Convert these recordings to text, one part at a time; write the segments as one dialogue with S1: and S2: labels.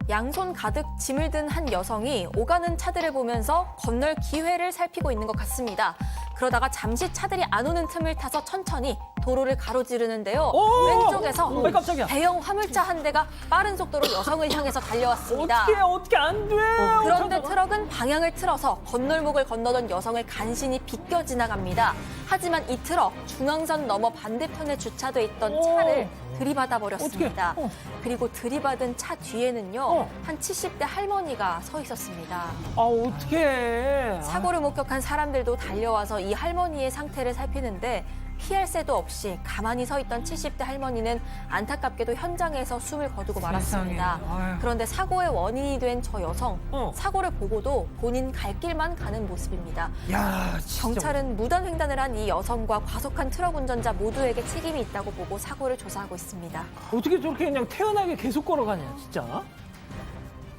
S1: 양손 가득 짐을 든 한 여성이 오가는 차들을 보면서 건널 기회를 살피고 있는 것 같습니다. 그러다가 잠시 차들이 안 오는 틈을 타서 천천히 도로를 가로지르는데요. 왼쪽에서
S2: 깜짝이야.
S1: 대형 화물차 한 대가 빠른 속도로 여성을 향해서 달려왔습니다.
S2: 어떻게 안 돼?
S1: 그런데 트럭은 방향을 틀어서 건널목을 건너던 여성을 간신히 비껴 지나갑니다. 하지만 이 트럭 중앙선 넘어 반대편에 주차돼 있던 차를 들이받아 버렸습니다. 그리고 들이받은 차 뒤에는요. 한 70대 할머니가 서 있었습니다.
S2: 아, 어떡해.
S1: 사고를 목격한 사람들도 달려와서 이 할머니의 상태를 살피는데 피할 새도 없이 가만히 서 있던 70대 할머니는 안타깝게도 현장에서 숨을 거두고 말았습니다.
S2: 아유.
S1: 그런데 사고의 원인이 된 저 여성, 사고를 보고도 본인 갈 길만 가는 모습입니다.
S2: 야, 진짜.
S1: 경찰은 무단횡단을 한 이 여성과 과속한 트럭 운전자 모두에게 책임이 있다고 보고 사고를 조사하고 있습니다.
S2: 어떻게 저렇게 그냥 태연하게 계속 걸어가냐, 진짜.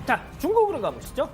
S2: 자, 중국으로 가보시죠.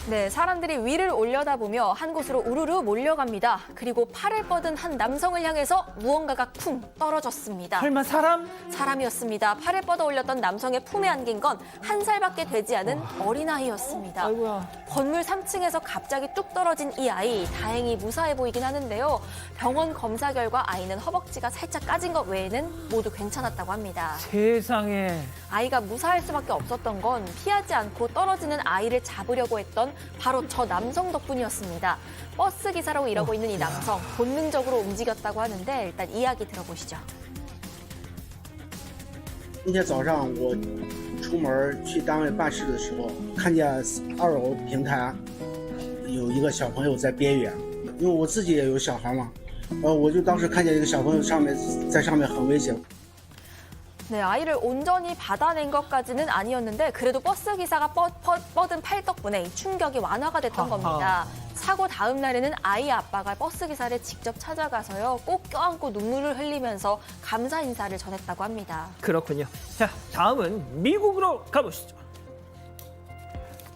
S1: 네, 사람들이 위를 올려다보며 한 곳으로 우르르 몰려갑니다. 그리고 팔을 뻗은 한 남성을 향해서 무언가가 쿵 떨어졌습니다.
S2: 설마 사람?
S1: 사람이었습니다. 팔을 뻗어 올렸던 남성의 품에 안긴 건 1살밖에 되지 않은 어린아이였습니다.
S2: 아이고야.
S1: 건물 3층에서 갑자기 뚝 떨어진 이 아이, 다행히 무사해 보이긴 하는데요. 병원 검사 결과 아이는 허벅지가 살짝 까진 것 외에는 모두 괜찮았다고 합니다.
S2: 세상에.
S1: 아이가 무사할 수밖에 없었던 건 피하지 않고 떨어지는 아이를 잡으려고 했던 바로 저 남성 덕분이었습니다. 버스 기사라고 일하고 있는 이 남성, 본능적으로 움직였다고 하는데 일단 이야기 들어보시죠.
S3: 今天早上我出门去单位办事的时候，看见2楼平台有一个小朋友在边缘，因为我自己也有小孩嘛，我就当时看见一个小朋友在上面很危险。
S1: 네, 아이를 온전히 받아낸 것까지는 아니었는데 그래도 버스 기사가 뻗은 팔 덕분에 이 충격이 완화가 됐던 겁니다. 사고 다음 날에는 아이 아빠가 버스 기사를 직접 찾아가서요. 꼭 껴안고 눈물을 흘리면서 감사 인사를 전했다고 합니다.
S2: 그렇군요. 자, 다음은 미국으로 가보시죠.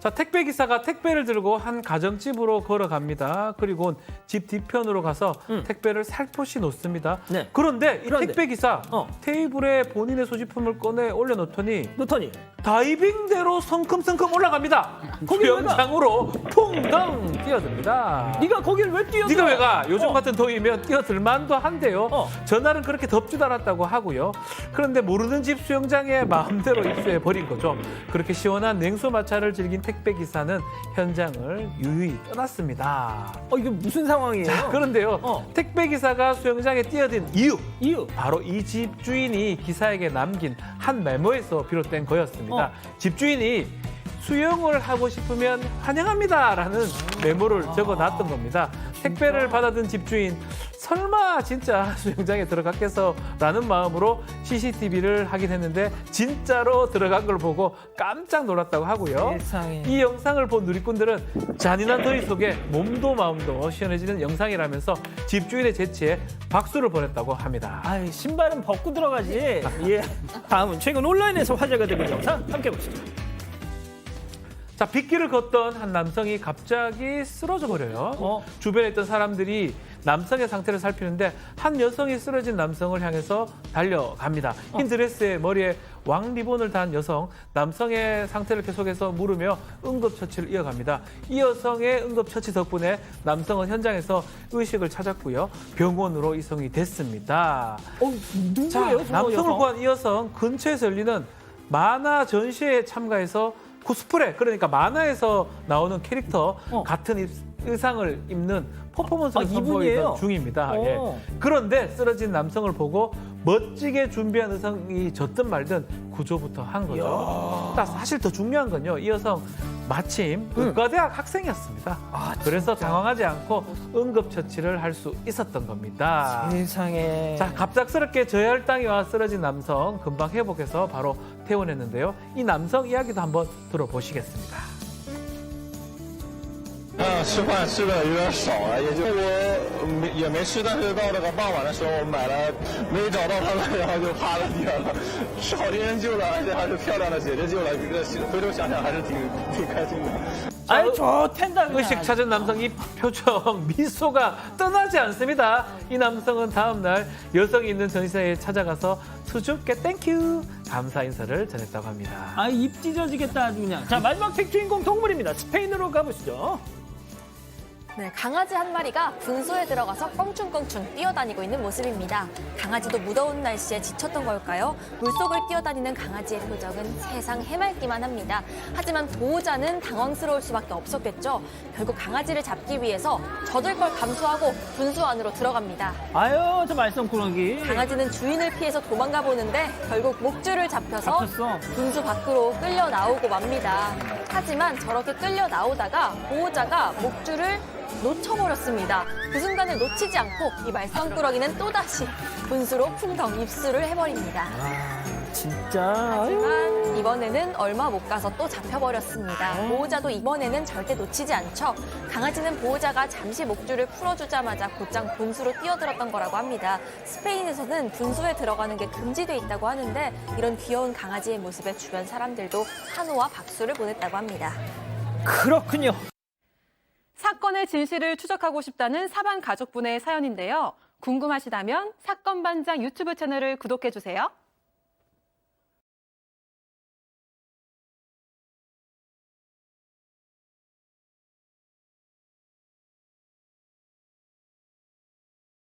S4: 자, 택배 기사가 택배를 들고 한 가정집으로 걸어갑니다. 그리고 집 뒤편으로 가서 택배를 살포시 놓습니다.
S2: 네.
S4: 그런데 이
S2: 그런데.
S4: 택배 기사 테이블에 본인의 소지품을 꺼내 올려놓더니
S2: 노턴이.
S4: 다이빙대로 성큼성큼 올라갑니다. 수영장으로 퐁덩 뛰어듭니다.
S2: 네가 거길 왜 뛰어들어?
S4: 네가 왜 가? 요즘 같은 더위면 뛰어들만도 한데요. 전날은 그렇게 덥지도 않았다고 하고요. 그런데 모르는 집 수영장에 마음대로 입수해 버린 거죠. 그렇게 시원한 냉수 마차를 즐긴 택배 기사는 현장을 유유히 떠났습니다.
S2: 이게 무슨 상황이에요?
S4: 자, 그런데요. 택배 기사가 수영장에 뛰어든 이유. 바로 이 집 주인이 기사에게 남긴 한 메모에서 비롯된 거였습니다. 집주인이 수영을 하고 싶으면 환영합니다라는 메모를 적어놨던 겁니다. 택배를 받아든 집주인, 설마 진짜 수영장에 들어갔겠어라는 마음으로 CCTV를 확인했는데 진짜로 들어간 걸 보고 깜짝 놀랐다고 하고요.
S2: 세상에.
S4: 이 영상을 본 누리꾼들은 잔인한 더위 속에 몸도 마음도 시원해지는 영상이라면서 집주인의 재치에 박수를 보냈다고 합니다.
S2: 아이, 신발은 벗고 들어가지. 예. 다음은 최근 온라인에서 화제가 되고 있는 영상 함께 보시죠.
S4: 자, 빗길을 걷던 한 남성이 갑자기 쓰러져 버려요. 주변에 있던 사람들이 남성의 상태를 살피는데 한 여성이 쓰러진 남성을 향해서 달려갑니다. 흰 드레스에 머리에 왕 리본을 단 여성, 남성의 상태를 계속해서 물으며 응급처치를 이어갑니다. 이 여성의 응급처치 덕분에 남성은 현장에서 의식을 찾았고요. 병원으로 이송이 됐습니다.
S2: 누구예요?
S4: 자, 남성을 구한 이 여성 근처에서 열리는 만화 전시회에 참가해서 코스프레, 그러니까 만화에서 나오는 캐릭터 같은 의상을 입는 퍼포먼스를
S2: 이분이에요?
S4: 선보이던 중입니다. 예. 그런데 쓰러진 남성을 보고 멋지게 준비한 의상이 졌든 말든 구조부터 한 거죠. 사실 더 중요한 건요. 이 여성 마침 의과대학 학생이었습니다. 그래서 당황하지 않고 응급처치를 할 수 있었던 겁니다.
S2: 세상에.
S4: 자, 갑작스럽게 저혈당이 와 쓰러진 남성 금방 회복해서 바로 퇴원했는데요. 이 남성 이야기도 한번 들어보시겠습니다.
S5: 吃饭吃的有点少了，也就我也没吃，但是到那个傍晚的时候，我买了，没找到他们，然后就趴在地上了，是好心人救了，而且还是漂亮的姐姐救了，回头想想还是挺开心的。
S2: 아이, 좋텐다.
S4: 의식 찾은 남성 이 표정, 미소가 떠나지 않습니다. 이 남성은 다음 날 여성이 있는 전시회에 찾아가서 수줍게 땡큐 감사 인사를 전했다고 합니다.
S2: 아, 입 찢어지겠다 아주 그냥. 자, 마지막 책 주인공 동물입니다. 스페인으로 가보시죠.
S1: 네, 강아지 한 마리가 분수에 들어가서 껑충껑충 뛰어다니고 있는 모습입니다. 강아지도 무더운 날씨에 지쳤던 걸까요? 물속을 뛰어다니는 강아지의 표정은 세상 해맑기만 합니다. 하지만 보호자는 당황스러울 수밖에 없었겠죠. 결국 강아지를 잡기 위해서 젖을 걸 감수하고 분수 안으로 들어갑니다.
S2: 아유, 저 말썽꾸러기.
S1: 강아지는 주인을 피해서 도망가 보는데 결국 목줄을 잡혀서
S2: 잡혔어.
S1: 분수 밖으로 끌려 나오고 맙니다. 하지만 저렇게 끌려 나오다가 보호자가 목줄을 놓쳐버렸습니다. 그 순간을 놓치지 않고 이 말썽꾸러기는 또다시 분수로 풍덩 입수를 해버립니다.
S2: 진짜.
S1: 하지만 이번에는 얼마 못 가서 또 잡혀버렸습니다. 보호자도 이번에는 절대 놓치지 않죠. 강아지는 보호자가 잠시 목줄을 풀어주자마자 곧장 분수로 뛰어들었던 거라고 합니다. 스페인에서는 분수에 들어가는 게 금지돼 있다고 하는데 이런 귀여운 강아지의 모습에 주변 사람들도 환호와 박수를 보냈다고 합니다.
S2: 그렇군요.
S6: 사건의 진실을 추적하고 싶다는 사반 가족분의 사연인데요. 궁금하시다면 사건반장 유튜브 채널을 구독해주세요.